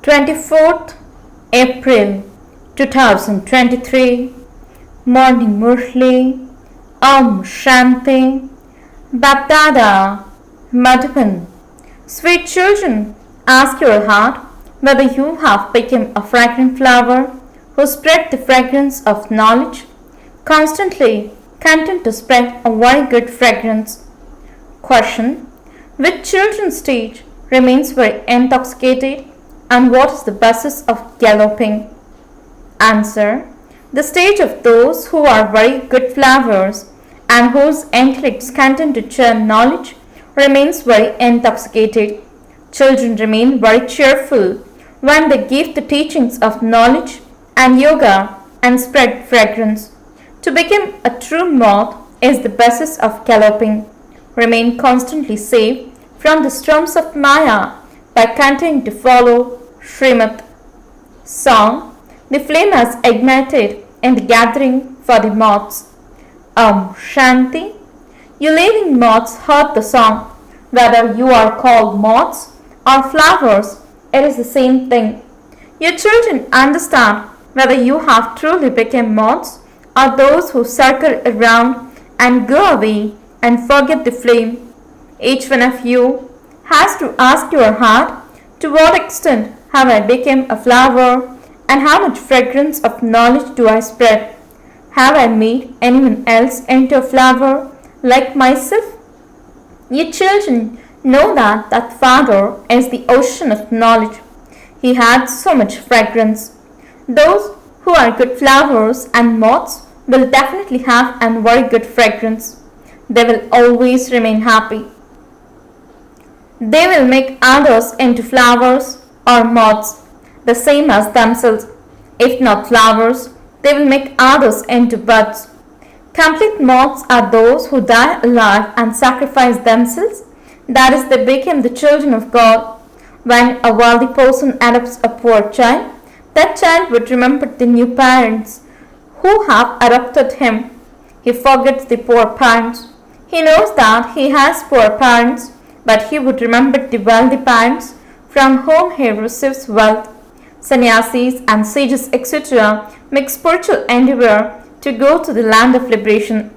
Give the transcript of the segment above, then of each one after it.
24th April 2023 Morning Murli Shanti BapDada Madhuban. Sweet children, ask your heart whether you have become a fragrant flower who spread the fragrance of knowledge, constantly content to spread a very good fragrance. Question: which children's stage remains very intoxicated, and what is the basis of galloping? Answer: the stage of those who are very good flowers and whose intellects content to churn knowledge remains very intoxicated. Children remain very cheerful when they give the teachings of knowledge and yoga and spread fragrance. To become a true moth is the basis of galloping. Remain constantly safe from the storms of Maya by continuing to follow Srimad. Song: the flame has ignited in the gathering for the moths. Shanti. You living moths heard the song. Whether you are called moths or flowers, it is the same thing. Your children understand whether you have truly become moths or those who circle around and go away and forget the flame. Each one of you has to ask your heart, to what extent have I become a flower, and how much fragrance of knowledge do I spread? Have I made anyone else into a flower like myself? You children know that Father is the ocean of knowledge. He has so much fragrance. Those who are good flowers and moths will definitely have a very good fragrance. They will always remain happy. They will make others into flowers or moths, the same as themselves. If not flowers, they will make others into buds. Complete moths are those who die alive and sacrifice themselves. That is, they become the children of God. When a wealthy person adopts a poor child, that child would remember the new parents who have adopted him. He forgets the poor parents. He knows that he has poor parents, but he would remember the wealthy parents from whom he receives wealth. Sannyasis and sages, etc., make spiritual endeavor to go to the land of liberation.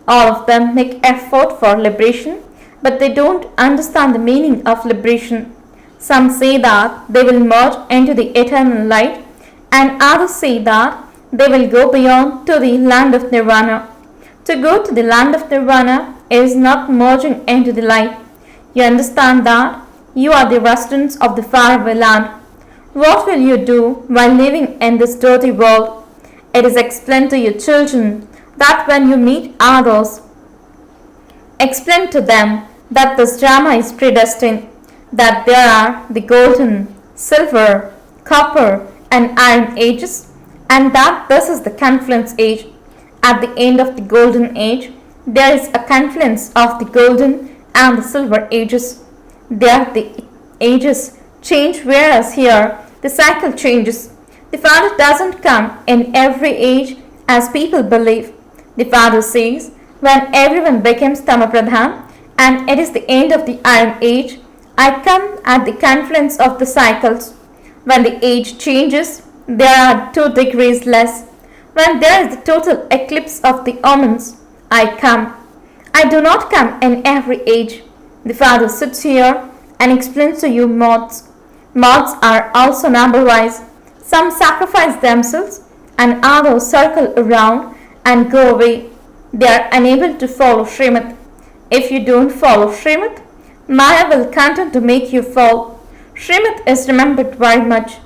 All of them make effort for liberation, but they don't understand the meaning of liberation. Some say that they will merge into the eternal light, and others say that they will go beyond to the land of nirvana. To go to the land of nirvana is not merging into the light. You understand that you are the residents of the faraway land. What will you do while living in this dirty world? It is explained to your children that when you meet others, explain to them that this drama is predestined, that there are the golden, silver, copper and iron ages, and that this is the confluence age. At the end of the golden age, there is a confluence of the golden and the silver ages. There the ages change, whereas here the cycle changes. The Father doesn't come in every age as people believe. The Father says when everyone becomes Tamapradhan and it is the end of the Iron Age, I come at the confluence of the cycles. When the age changes, there are 2 degrees less. When there is the total eclipse of the omens, I come. I do not come in every age. The Father sits here and explains to you moths. Moths are also number-wise. Some sacrifice themselves and others circle around and go away. They are unable to follow Srimad. If you don't follow Srimad, Maya will continue to make you fall. Srimad is remembered very much.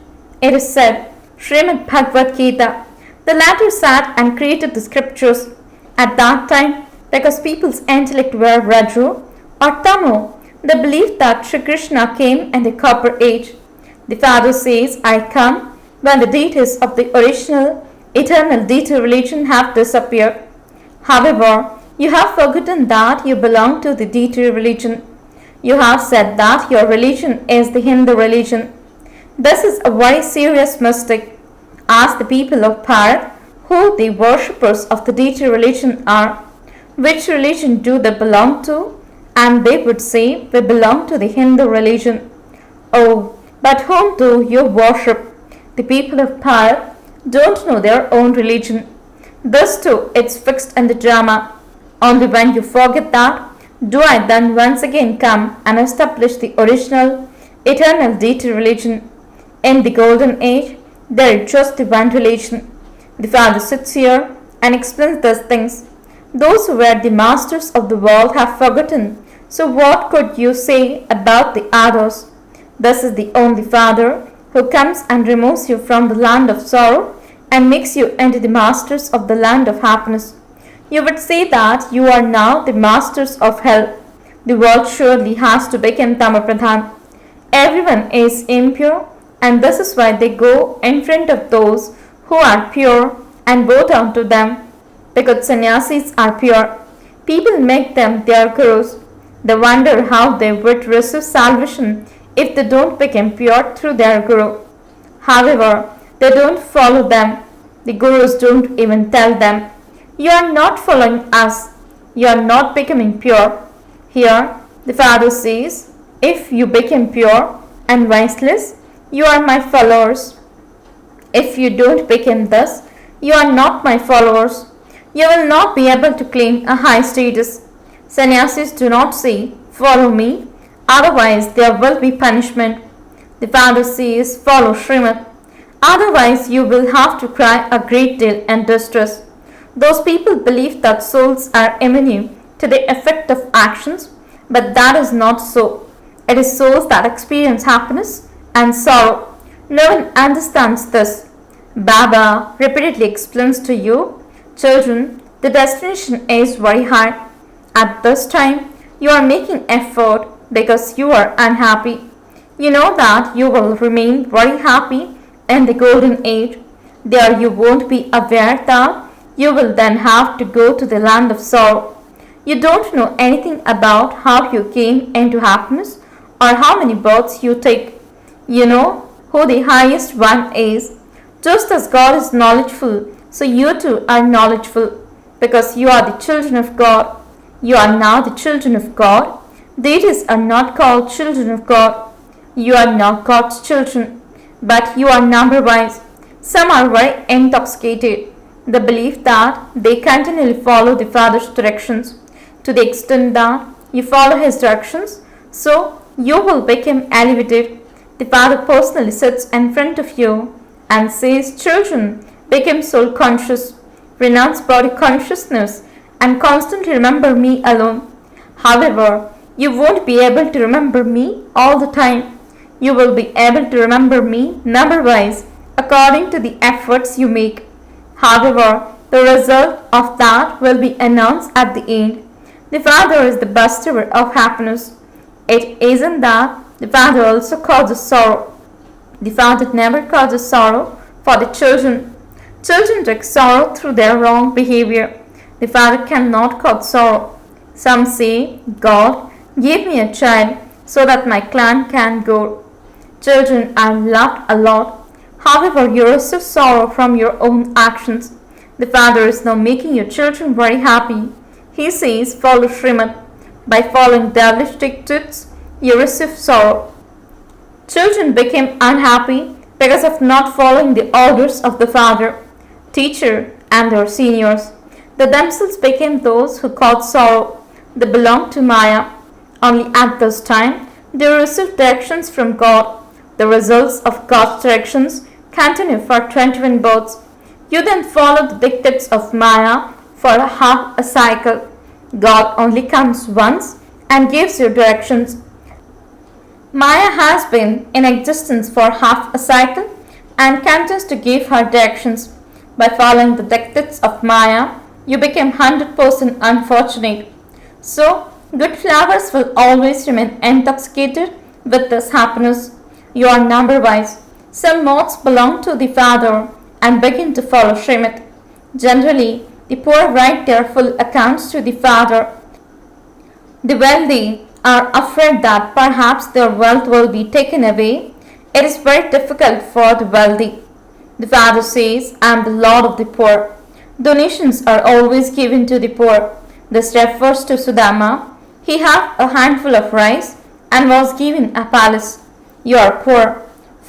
It is said, Srimad Bhagavad Gita. The latter sat and created the scriptures. At that time, because people's intellect were Raju or Tamo, they believed that Sri Krishna came in the copper age. The Father says, I come when the deities of the original, eternal deity religion have disappeared. However, you have forgotten that you belong to the deity religion. You have said that your religion is the Hindu religion. This is a very serious mistake. Ask the people of Bharat who the worshippers of the deity religion are. Which religion do they belong to? And they would say, we belong to the Hindu religion. Oh, But whom do you worship? The people of power don't know their own religion. Thus too it's fixed in the drama. Only when you forget that, do I then once again come and establish the original, eternal deity religion. In the golden age, there is just the one religion. The Father sits here and explains these things. Those who were the masters of the world have forgotten, so what could you say about the others? This is the only Father who comes and removes you from the land of sorrow and makes you into the masters of the land of happiness. You would say that you are now the masters of hell. The world surely has to become Tamapradhan. Everyone is impure, and this is why they go in front of those who are pure and bow down to them. Because sannyasis are pure, people make them their gurus. They wonder how they would receive salvation if they don't become pure through their guru. However, they don't follow them. The gurus don't even tell them, "You are not following us. You are not becoming pure." Here, the Father says, "If you become pure and viceless, you are my followers. If you don't become this, you are not my followers. You will not be able to claim a high status." Sannyasis do not say, "Follow me," otherwise there will be punishment. The Father says, "Follow Srimad," otherwise you will have to cry a great deal in distress. Those people believe that souls are immune to the effect of actions, but that is not so. It is souls that experience happiness and sorrow. No one understands this. Baba repeatedly explains to you, "Children, the destination is very high. At this time, you are making effort because you are unhappy. You know that you will remain very happy in the golden age. There you won't be aware that you will then have to go to the land of sorrow. You don't know anything about how you came into happiness or how many births you take. You know who the highest one is. Just as God is knowledgeful, so you too are knowledgeful, because you are the children of God. You are now the children of God. Deities are not called children of God. You are not God's children, but you are number-wise. Some are very intoxicated. They believe that they continually follow the Father's directions. To the extent that you follow His directions, so you will become elevated. The Father personally sits in front of you and says, "Children, become soul conscious, renounce body consciousness, and constantly remember me alone." However, you won't be able to remember me all the time. You will be able to remember me number-wise according to the efforts you make. However, the result of that will be announced at the end. The Father is the bestower of happiness. It isn't that the Father also causes sorrow. The Father never causes sorrow for the children. Children take sorrow through their wrong behavior. The Father cannot cause sorrow. Some say, "God, give me a child so that my clan can go." Children are loved a lot. However, you receive sorrow from your own actions. The Father is now making your children very happy. He says, "Follow Srimad." By following devilish dictates, you receive sorrow. Children became unhappy because of not following the orders of the Father, teacher, and their seniors. They themselves became those who caused sorrow. They belong to Maya. Only at this time, they receive directions from God. The results of God's directions continue for 21 births. You then follow the dictates of Maya for half a cycle. God only comes once and gives you directions. Maya has been in existence for half a cycle and continues to give her directions. By following the dictates of Maya, you become 100% unfortunate. So, good flowers will always remain intoxicated with this happiness. You are number-wise. Some moths belong to the Father and begin to follow Srimad. Generally, the poor write their full accounts to the Father. The wealthy are afraid that perhaps their wealth will be taken away. It is very difficult for the wealthy. The Father says, "I am the Lord of the poor." Donations are always given to the poor. This refers to Sudama. He had a handful of rice and was given a palace. You are poor.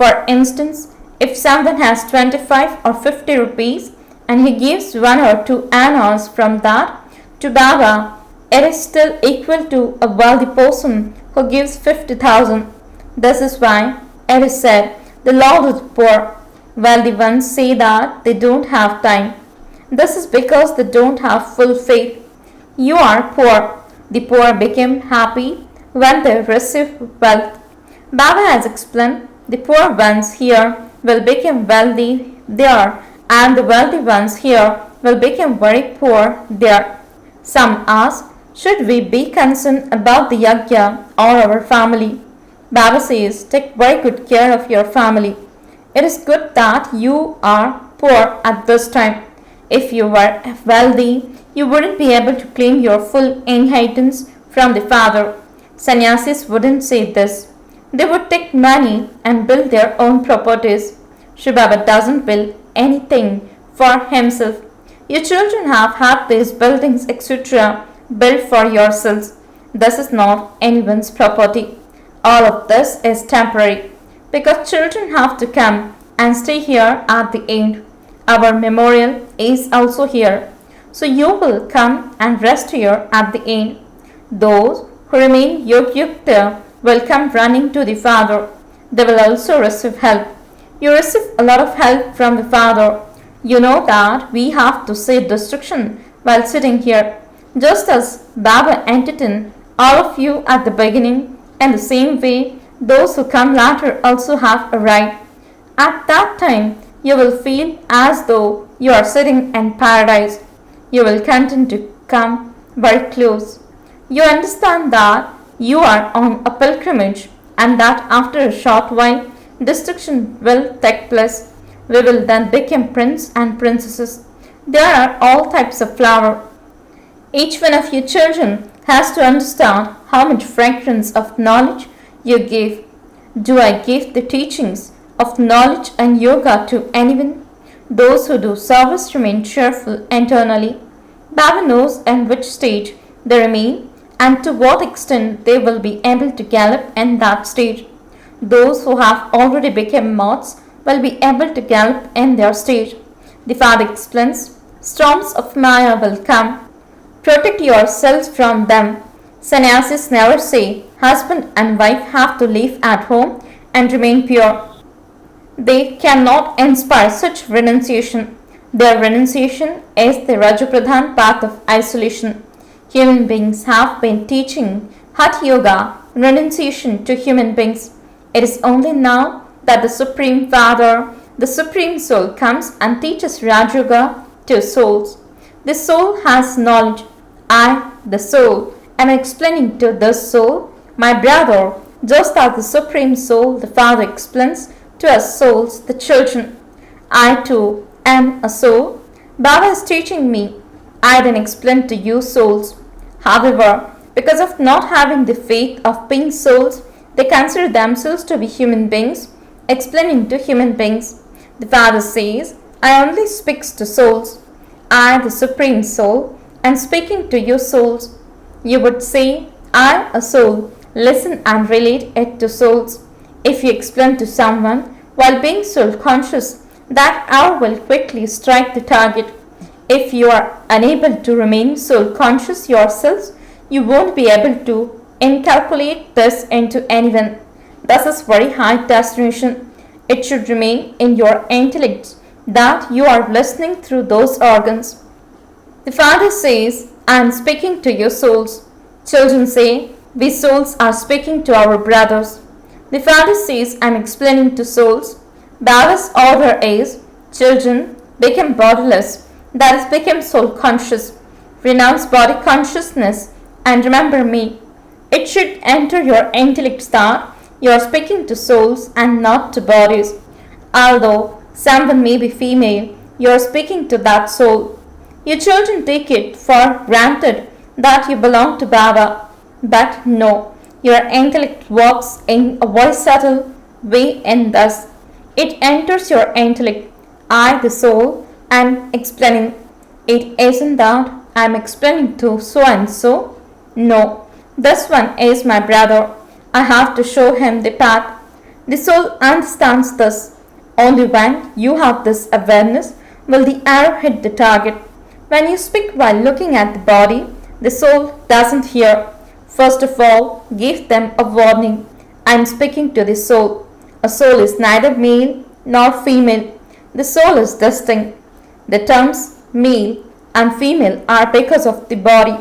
For instance, if someone has 25 or 50 rupees and he gives 1 or 2 annas from that to Baba, it is still equal to a wealthy person who gives 50,000. This is why it is said, the Lord of the poor. Wealthy ones say that they don't have time. This is because they don't have full faith. You are poor. The poor become happy when they receive wealth. Baba has explained, the poor ones here will become wealthy there, and the wealthy ones here will become very poor there. Some ask, should we be concerned about the yajna or our family? Baba says, take very good care of your family. It is good that you are poor at this time. If you were wealthy, you wouldn't be able to claim your full inheritance from the father. Sannyasis wouldn't say this. They would take money and build their own properties. Shivbaba doesn't build anything for himself. Your children have had these buildings, etc., built for yourselves. This is not anyone's property. All of this is temporary, because children have to come and stay here at the end. Our memorial is also here. So you will come and rest here at the end. Those who remain yogyukta will come running to the Father. They will also receive help. You receive a lot of help from the Father. You know that we have to say destruction while sitting here. Just as Baba entertained all of you at the beginning, in the same way, those who come later also have a right. At that time, you will feel as though you are sitting in paradise. You will continue to come very close. You understand that you are on a pilgrimage and that after a short while, destruction will take place. We will then become prince and princesses. There are all types of flower. Each one of your children has to understand how much fragrance of knowledge you give. Do I give the teachings of knowledge and yoga to anyone? Those who do service remain cheerful internally. Baba knows in which stage they remain and to what extent they will be able to gallop in that stage. Those who have already become moths will be able to gallop in their stage. The Father explains, storms of Maya will come. Protect yourselves from them. Sannyasis never say husband and wife have to live at home and remain pure. They cannot inspire such renunciation. Their renunciation is the Rajapradhan path of isolation. Human beings have been teaching Hatha Yoga, renunciation to human beings. It is only now that the Supreme Father, the Supreme Soul, comes and teaches Raj Yoga to souls. The soul has knowledge. I, the soul, am explaining to this soul, my brother, just as the Supreme Soul, the Father, explains to us souls, the children. I too am a soul. Baba is teaching me. I then explain to you souls. However, because of not having the faith of being souls, they consider themselves to be human beings, explaining to human beings. The Father says, I only speak to souls. I, the Supreme Soul, am speaking to you souls. You would say, I, a soul, listen and relate it to souls. If you explain to someone while being soul conscious, that hour will quickly strike the target. If you are unable to remain soul conscious yourselves, you won't be able to inculcate this into anyone. This is very high destination. It should remain in your intellect that you are listening through those organs. The Father says, I am speaking to you souls. Children say, we souls are speaking to our brothers. The Father says, I am explaining to souls. Baba's order is, children, become bodiless, that is, become soul conscious. Renounce body consciousness and remember me. It should enter your intellect that you are speaking to souls and not to bodies. Although someone may be female, you are speaking to that soul. Your children take it for granted that you belong to Baba. But no, your intellect works in a very subtle way and thus it enters your intellect. I, the soul, am explaining. It isn't that I am explaining to so and so. No, this one is my brother. I have to show him the path. The soul understands this. Only when you have this awareness will the arrow hit the target. When you speak while looking at the body, the soul doesn't hear. First of all, give them a warning. I am speaking to the soul. A soul is neither male nor female. The soul is distinct. The terms male and female are because of the body.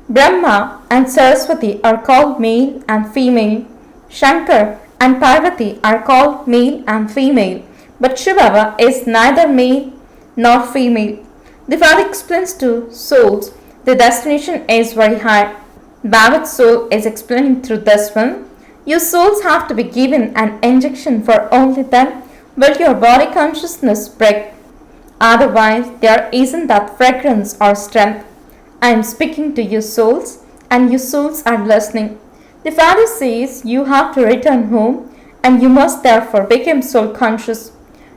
Brahma and Saraswati are called male and female. Shankar and Parvati are called male and female. But shivbaba is neither male nor female. The Father explains to souls the destination is very high. Baba's soul is explaining through this one. Your souls have to be given an injection, for only then will your body consciousness break. Otherwise, there isn't that fragrance or strength. I am speaking to your souls, and your souls are listening. The Father says you have to return home, and you must therefore become soul conscious.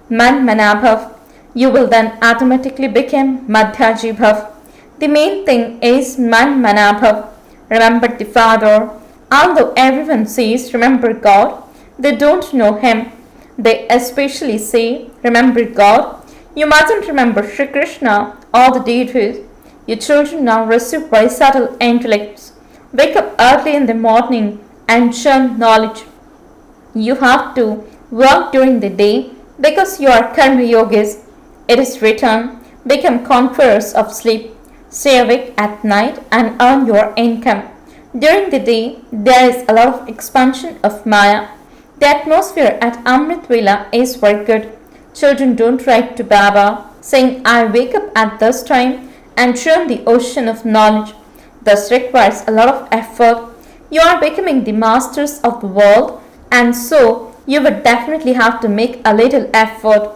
Man Manabhav. You will then automatically become Madhyaji Bhav. The main thing is Man Manabhav. Remember the Father. Although everyone says remember God, they don't know Him. They especially say remember God. You mustn't remember Sri Krishna or the deities. Your children now receive very subtle intellects. Wake up early in the morning and churn knowledge. You have to work during the day because you are karma yogis. It is written, become conquerors of sleep. Stay awake at night and earn your income. During the day, there is a lot of expansion of Maya. The atmosphere at Amrit Vela is very good. Children don't write to Baba saying, I wake up at this time and churn the ocean of knowledge. This requires a lot of effort. You are becoming the masters of the world, and so you would definitely have to make a little effort.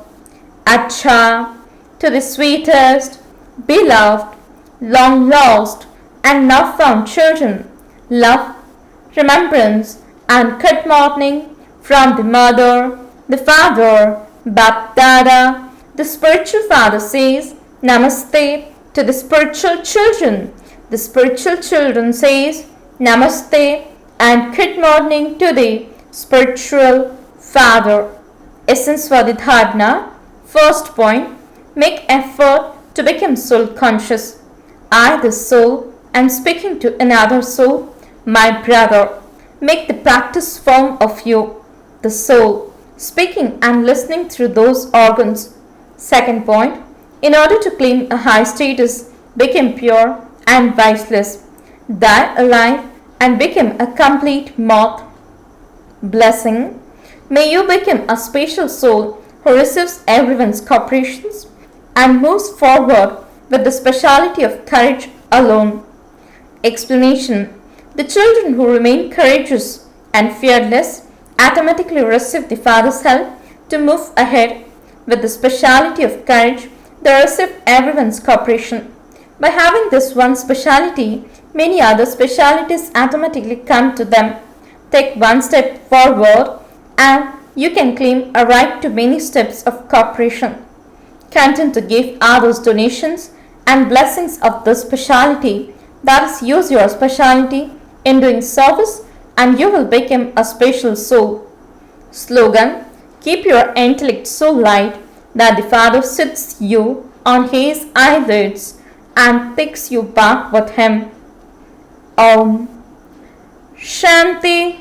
Acha, to the sweetest, beloved, long lost, and now found children, love, remembrance, and good morning from the mother, the father, BapDada. The spiritual father says Namaste to the spiritual children. The spiritual children says Namaste and good morning to the spiritual father. Essence for the dharana. First point, make effort to become soul conscious. I, the soul, am speaking to another soul, my brother. Make the practice form of you, the soul, speaking and listening through those organs. Second point, in order to claim a high status, become pure and viceless. Die alive and become a complete moth. Blessing, may you become a special soul who receives everyone's corporations and moves forward with the speciality of courage alone. Explanation, the children who remain courageous and fearless automatically receive the Father's help to move ahead. With the speciality of courage, they receive everyone's cooperation. By having this one speciality, many other specialities automatically come to them. Take one step forward and you can claim a right to many steps of cooperation. Continue to give others donations and blessings of this speciality. That is, use your speciality in doing service and you will become a special soul. Slogan, keep your intellect so light that the Father sits you on his eyelids and takes you back with him. Om Shanti